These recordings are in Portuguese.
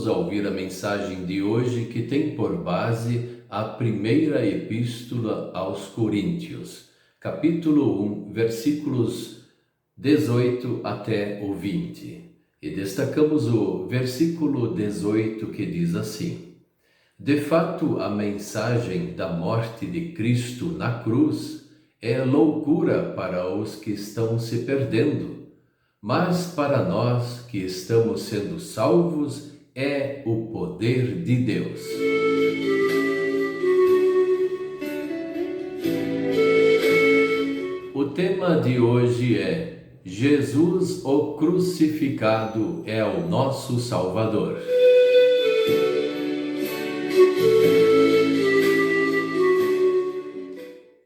Vamos ouvir a mensagem de hoje que tem por base a primeira epístola aos Coríntios, capítulo 1, versículos 18 até o 20. E destacamos o versículo 18 que diz assim: De fato, a mensagem da morte de Cristo na cruz é loucura para os que estão se perdendo, mas para nós que estamos sendo salvos é o poder de Deus. O tema de hoje é: Jesus, o crucificado, é o nosso Salvador.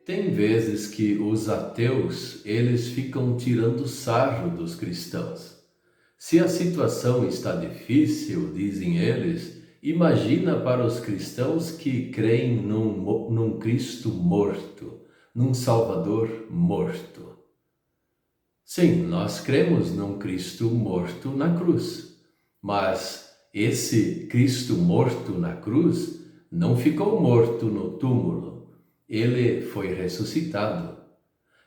Tem vezes que os ateus, eles ficam tirando sarro dos cristãos. Se a situação está difícil, dizem eles, imagina para os cristãos que creem num Cristo morto, num Salvador morto. Sim, nós cremos num Cristo morto na cruz, mas esse Cristo morto na cruz não ficou morto no túmulo. Ele foi ressuscitado.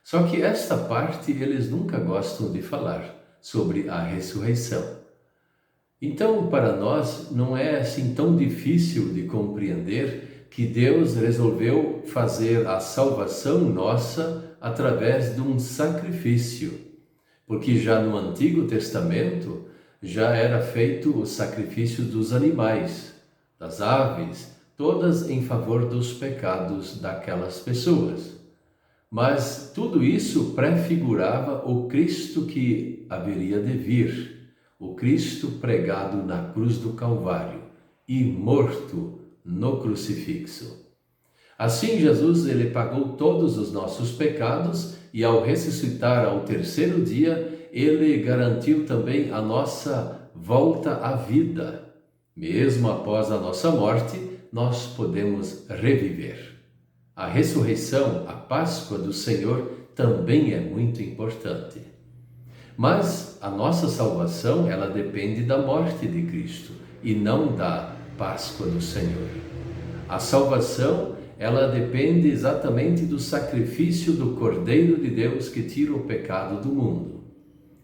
Só que esta parte eles nunca gostam de falar, sobre a ressurreição. Então, para nós, não é assim tão difícil de compreender que Deus resolveu fazer a salvação nossa através de um sacrifício. Porque já no Antigo Testamento já era feito o sacrifício dos animais, das aves, todas em favor dos pecados daquelas pessoas. Mas tudo isso prefigurava o Cristo que haveria de vir, o Cristo pregado na cruz do Calvário e morto no crucifixo. Assim, Jesus ele pagou todos os nossos pecados e ao ressuscitar ao terceiro dia, ele garantiu também a nossa volta à vida. Mesmo após a nossa morte, nós podemos reviver. A ressurreição, a Páscoa do Senhor, também é muito importante. Mas a nossa salvação, ela depende da morte de Cristo e não da Páscoa do Senhor. A salvação, ela depende exatamente do sacrifício do Cordeiro de Deus que tira o pecado do mundo.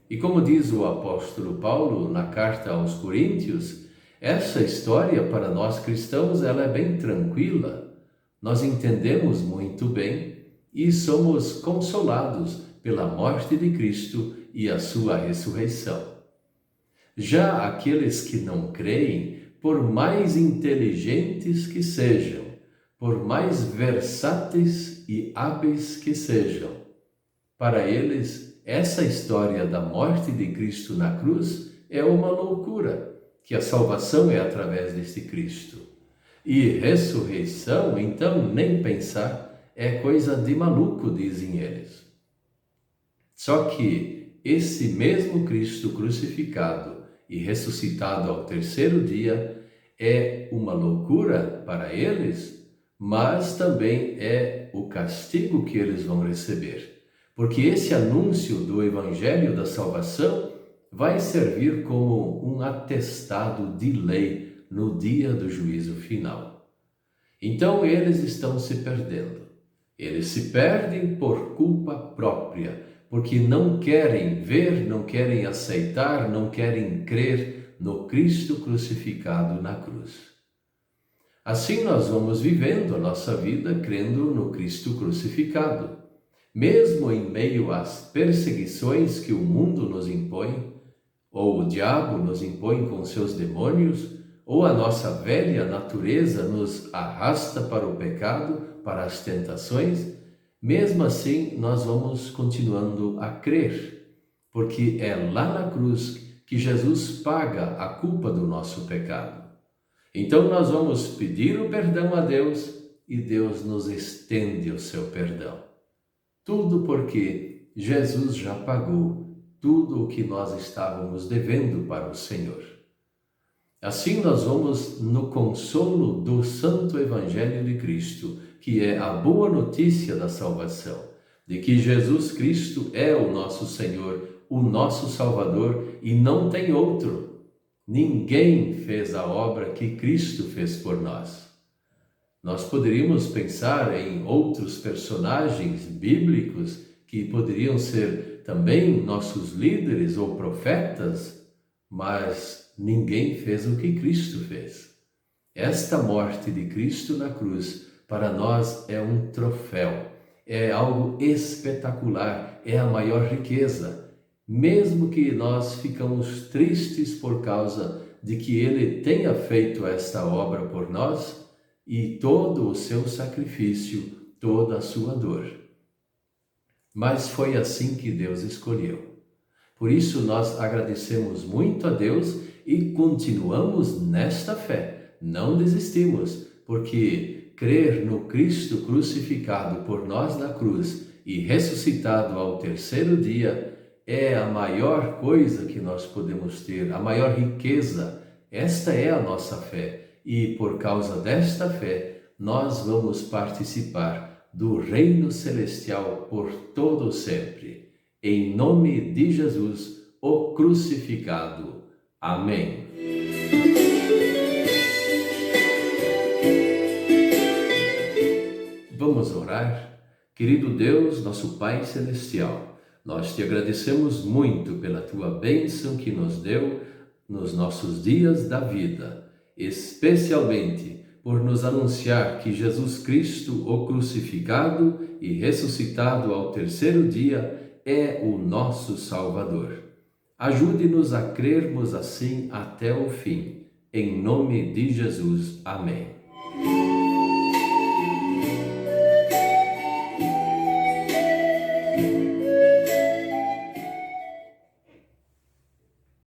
E como diz o apóstolo Paulo na carta aos Coríntios, essa história para nós cristãos ela é bem tranquila, nós entendemos muito bem e somos consolados pela morte de Cristo e a sua ressurreição. Já aqueles que não creem, por mais inteligentes que sejam, por mais versáteis e hábeis que sejam, para eles essa história da morte de Cristo na cruz é uma loucura, que a salvação é através deste Cristo. E ressurreição, então, nem pensar, é coisa de maluco, dizem eles. Só que esse mesmo Cristo crucificado e ressuscitado ao terceiro dia é uma loucura para eles, mas também é o castigo que eles vão receber. Porque esse anúncio do Evangelho da salvação vai servir como um atestado de lei no dia do juízo final. Então eles estão se perdendo. Eles se perdem por culpa própria, porque não querem ver, não querem aceitar, não querem crer no Cristo crucificado na cruz. Assim nós vamos vivendo a nossa vida crendo no Cristo crucificado. Mesmo em meio às perseguições que o mundo nos impõe, ou o diabo nos impõe com seus demônios, ou a nossa velha natureza nos arrasta para o pecado, para as tentações, mesmo assim nós vamos continuando a crer, porque é lá na cruz que Jesus paga a culpa do nosso pecado. Então nós vamos pedir o perdão a Deus e Deus nos estende o seu perdão. Tudo porque Jesus já pagou tudo o que nós estávamos devendo para o Senhor. Assim nós vamos no consolo do Santo Evangelho de Cristo, que é a boa notícia da salvação, de que Jesus Cristo é o nosso Senhor, o nosso Salvador e não tem outro. Ninguém fez a obra que Cristo fez por nós. Nós poderíamos pensar em outros personagens bíblicos que poderiam ser também nossos líderes ou profetas, mas ninguém fez o que Cristo fez. Esta morte de Cristo na cruz, para nós, é um troféu, é algo espetacular, é a maior riqueza. Mesmo que nós ficamos tristes por causa de que Ele tenha feito esta obra por nós e todo o seu sacrifício, toda a sua dor. Mas foi assim que Deus escolheu. Por isso nós agradecemos muito a Deus e continuamos nesta fé. Não desistimos, porque crer no Cristo crucificado por nós na cruz e ressuscitado ao terceiro dia é a maior coisa que nós podemos ter, a maior riqueza. Esta é a nossa fé e por causa desta fé nós vamos participar do reino celestial por todo sempre. Em nome de Jesus, o crucificado. Amém. Vamos orar? Querido Deus, nosso Pai Celestial, nós te agradecemos muito pela tua bênção que nos deu nos nossos dias da vida, especialmente por nos anunciar que Jesus Cristo, o crucificado e ressuscitado ao terceiro dia, é o nosso Salvador. Ajude-nos a crermos assim até o fim. Em nome de Jesus. Amém.